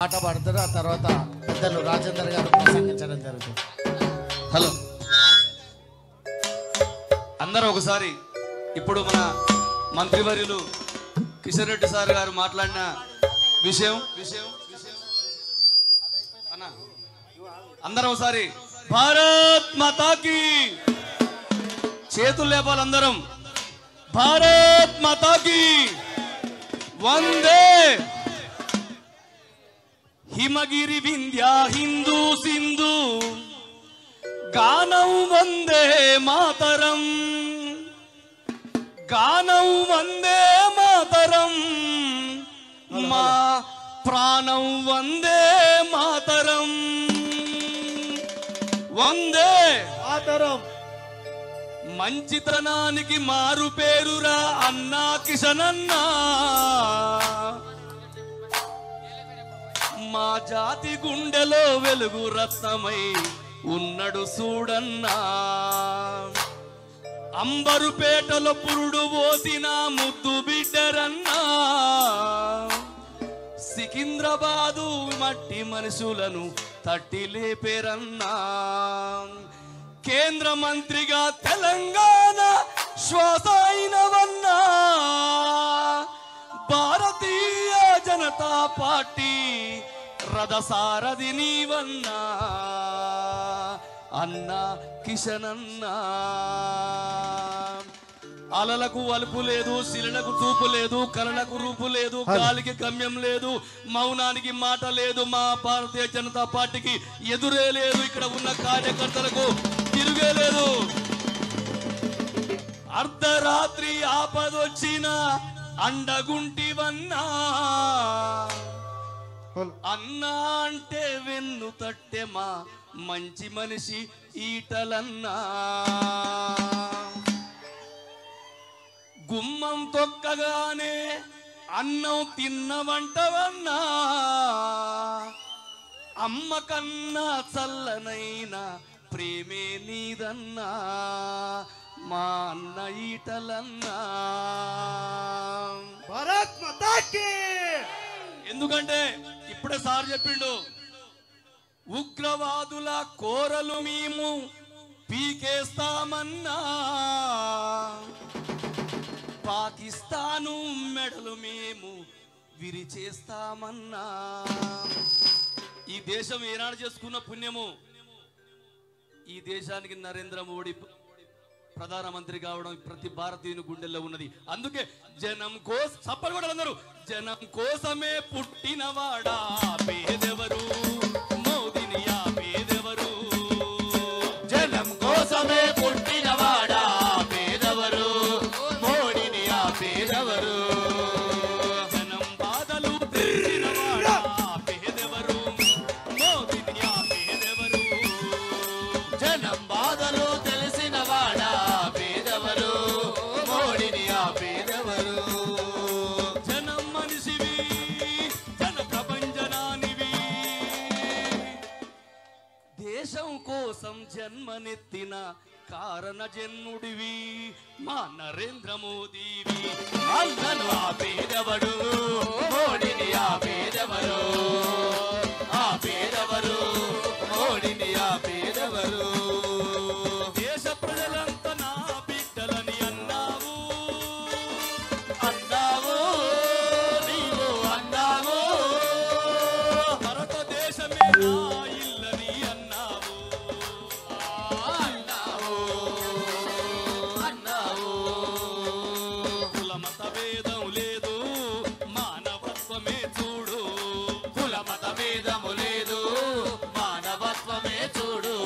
పాట పాడతారు. ఆ తర్వాత పెద్దలు రాజేందర్ గారు ప్రసంగించడం జరుగుతుంది. హలో అందరూ ఒకసారి ఇప్పుడు మన మంత్రివర్యులు కిషన్ రెడ్డి సార్ గారు మాట్లాడిన విషయం అన్న అందరం ఒకసారి భారత్ మాతాకి చేతులు లేపాలి అందరం. భారత్ మాతాకి వందే. హిమగిరి వింధ్య హిందూ సింధు గానం వందే మాతరం, గానం వందే మాతరం, మా ప్రాణం వందే మాతరం, వందే మాతరం. మంచితనానికి మారు పేరురా అన్నా కిషన్ అన్నా. మా జాతి గుండెలో వెలుగు రత్నమై ఉన్నడు చూడన్నా. అంబరుపేటలో పురుడు పోసిన ముద్దు బిడ్డరన్నా. సికింద్రాబాదు మట్టి మనుషులను తట్టి లేపేరన్నా. కేంద్ర మంత్రిగా తెలంగాణ శ్వాస అయినవన్నా. భారతీయ జనతా పార్టీ రథసారథి నీవన్నా అన్నా కిషన్ అన్నా. అలలకు అలుపు లేదు, శిలలకు చూపు లేదు, కలలకు రూపు లేదు, గాలికి గమ్యం లేదు, మౌనానికి మాట లేదు. మా భారతీయ జనతా పార్టీకి ఎదురే లేదు. ఇక్కడ ఉన్న కార్యకర్తలకు తిరుగే లేదు. అర్ధరాత్రి ఆపదొచ్చిన అండగుంటివన్నా. అన్నా అంటే వెన్ను తట్టె మా మంచి మనిషి ఈటలన్నా. గుమ్మం తొక్కగానే అన్నం తిన్నవంటవన్నా. అమ్మ కన్నా చల్లనైనా ప్రేమే నీదన్నా. మా అన్న ఈటలన్నా. భారత్ మాతాకి. ఎందుకంటే ఇప్పుడే సార్ చెప్పిండు, ఉగ్రవాదుల కోరలు మేము పీకేస్తామన్నా. పాకిస్తాను మెడలు మేము విరిచేస్తామన్నా. ఈ దేశం ఏనాడు చేసుకున్న పుణ్యము. ఈ దేశానికి నరేంద్ర మోడీ ప్రధానమంత్రి కావడం ప్రతి భారతీయుని గుండెల్లో ఉన్నది. అందుకే జనం కోసం సప్పలు అందరూ జనం కోసమే పుట్టినవాడా పేదెవరు, మోదీని ఆ పేదెవరు. జనం కోసమే పుట్టినవాడా పేదవరు, మోడీని ఆ పేదవరు. జనం బాధలు తెలిసినవాడా పేదెవరు, మోదీని ఆ పేదెవరు. జనం బాధలు తెలిసినవాడా పేదవరు, మోడీని ఆ పేదవరు. జనం మనిషివి, జన ప్రపంచనానివి. దేశం కోసం జన్మనెత్తిన కారణ జన్ముడివి మా నరేంద్ర మోదీవి. అన్నను ఆ పేదవడు, మోడీని ఆ పేదవరు, ఆ పేదవరు, మోడీని ఆ పేదవరు. దేశ ప్రజలంతా నా బిడ్డలని అన్నావు, అన్నావు నీవు అన్నావు. భారతదేశమే నా ఇల్లని అన్నావు. అన్నావు అన్నావు. కుల మత భేదం లేదు, మానవత్వమే చూడు. కుల మత భేదము లేదు, మానవత్వమే చూడు.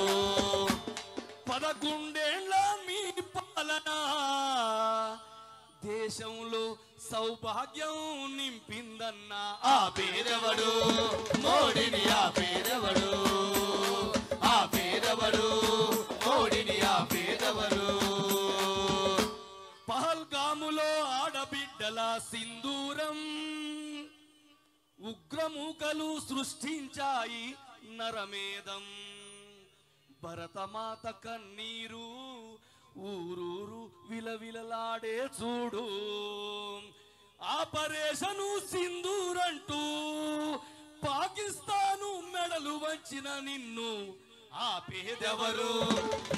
11 ఏళ్ల మీ పాలన దేశంలో సౌభాగ్యం నింపిందన్నా. ఆ పేదవడు, మోడీని ఆ పేదవడు, ఆ పేదవడు, మోడీని ఆ పేదవడు. పహల్గాములో ఆడబిడ్డల సింధూరం ఉగ్రమూకలు సృష్టించాయి నరమేధం. భరతమాత కన్నీరు ఊరూరు విలవిలలాడే చూడు. ఆపరేషను సింధూరంటూ పాకిస్తాను మెడలు వంచిన నిన్ను ఆపేదెవరు?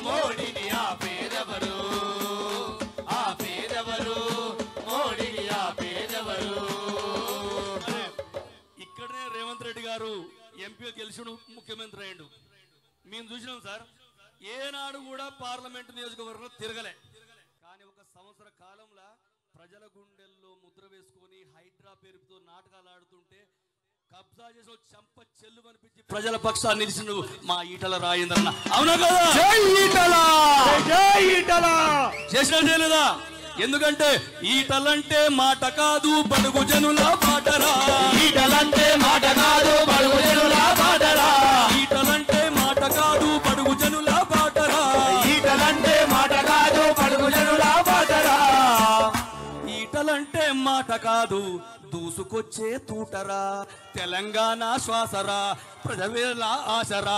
మోడీని ఆపేదెవరు? ఆపేదెవరు? మోడీని ఆపేదెవరు? ఇక్కడనే రేవంత్ రెడ్డి గారు ఎంపీ గెలిచిన ముఖ్యమంత్రి అయ్యిండు. మేము చూసినాం సార్. ఏనాడు కూడా పార్లమెంట్ నియోజకవర్గంలో తిరగలే. కానీ ఒక సంవత్సర కాలంలో ప్రజల గుండెల్లో ముద్ర వేసుకొని హైడ్రా పేరుతో నాటకాలు ఆడుతుంటే కబ్జా చేసి చంప చెల్లు అనిపించి ప్రజల పక్షాన్ని నిలిచిన మా ఈటల రాజేంద్రన్న. అవునా కదా? చేసినా చేయలేదా? ఎందుకంటే ఈటలంటే మాట కాదు బడుగు జనుల బాటరా. ఈటలంటే మాట కాదు బడుగు జనుల బాటరా. ఈటలంటే మాట కాదు బడుగు జనుల బాటరా. ఈటలంటే మాట కాదు బడుగు జనుల బాటరా. ఈటలంటే మాట కాదు దూసుకొచ్చే తూటరా. తెలంగాణ శ్వాసరా ప్రజవేల ఆశరా.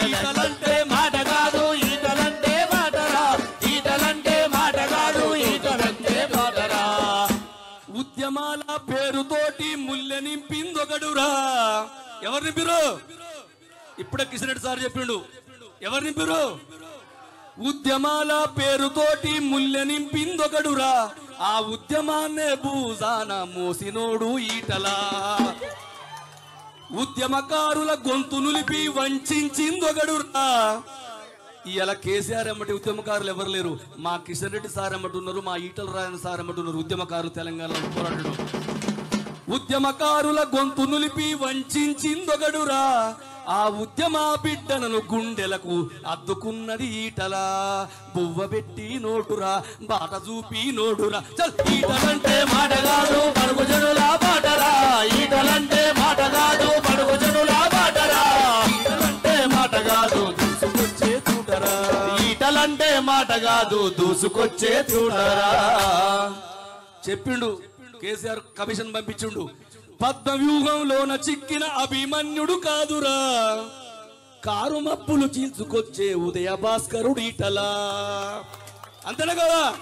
ఈటలంటే మాట కాదు ఈటలంటే మాటరా. ఈటలంటే మాట కాదు ఈటలంటే మాటరా. ఉద్యమాల పేరుతోటి ముల్లె నింపిందొకడురా. ఎవరు నింపిరు? ఇప్పుడే కిషన్ రెడ్డి సార్ చెప్పిండు. ఎవరు నింపిరు? ఉద్యమాల పేరుతోటి ముల్లె నింపిందొకడురా. ఆ ఉద్యమాన్నే భూజాన మోసినోడు ఈటలా. ఉద్యమకారుల గొంతు నులిపి వంచిందొకడురా. ఇవాళ కేసీఆర్ ఎమ్మటి ఉద్యమకారులు ఎవరు లేరు. మా కిషన్ రెడ్డి సార్ ఎమ్మటున్నారు, మా ఈటల రాజేంద్ర సార్ ఎమ్మటున్నారు. ఉద్యమకారులు తెలంగాణలో పోరాడు. ఉద్యమకారుల గొంతు నులిపి వంచిందొకడురా. ఆ ఉద్యమ బిడ్డలను గుండెలకు అద్దుకున్నది ఈటలా. బువ్వ పెట్టి నోటురా బాట చూపి నోడురా. ఈటలంటే మాట కాదు బడుగు జనుల బాటరా. ఈటలంటే మాట కాదు బడుగు జనుల బాటరా. ఈటలంటే మాట కాదు దూసుకొచ్చే తూటరా. ఈటలంటే మాట కాదు దూసుకొచ్చే తూటరా. చెప్పిండు కేసీఆర్ కమిషన్ పంపించిండు. పద్మవ్యూహంలోన చిక్కిన అభిమన్యుడు కాదురా. కారు మప్పులు చీల్చుకొచ్చే ఉదయ భాస్కరుడు ఈటలా. అంతేనా కదా?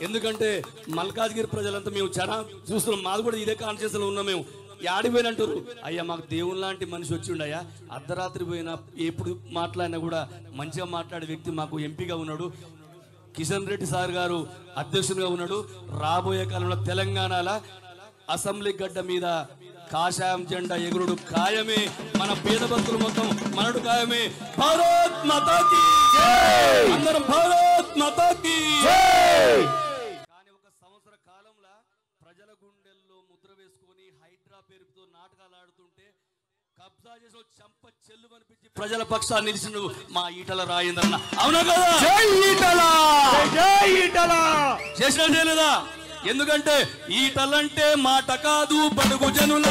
ఎందుకంటే మల్కాజ్గిరి ప్రజలంతా మేము చాలా చూస్తున్నాం. మాది కూడా ఇదే కాన్షియస్ లో ఉన్నాం. మేము ఆడిపోయినంటారు. అయ్యా మాకు దేవుని లాంటి మనిషి వచ్చిండయ్యా. అర్ధరాత్రి పోయినా ఎప్పుడు మాట్లాడినా కూడా మంచిగా మాట్లాడే వ్యక్తి మాకు ఎంపీగా ఉన్నాడు. కిషన్ రెడ్డి సార్ గారు అధ్యక్షునిగా ఉన్నాడు. రాబోయే కాలంలో తెలంగాణలో అసెంబ్లీ గడ్డ మీద కాషాయం జెండా ఎగురుడు ఖాయమే. మన పేద భక్తులు మొత్తం మనడు ఖాయమే. భారత్ మాతా కీ జై. అందరం భారత్ మాతా కీ జై. కానీ ఒక సంవత్సర కాలంలో ప్రజల గుండెల్లో ముద్ర వేసుకొని హైడ్రా పేరుతో నాటకాలు ఆడుతుంటే కబ్జా చేసి చంప చెల్లు అనిపించి ప్రజల పక్షాన్ని నిలిచిన మా ఈటల రాజేంద్రన్న. అవునా కదా? చేసినా చేయలేదా? ఎందుకంటే ఈటలంటే మాట కాదు బడుగు జనుల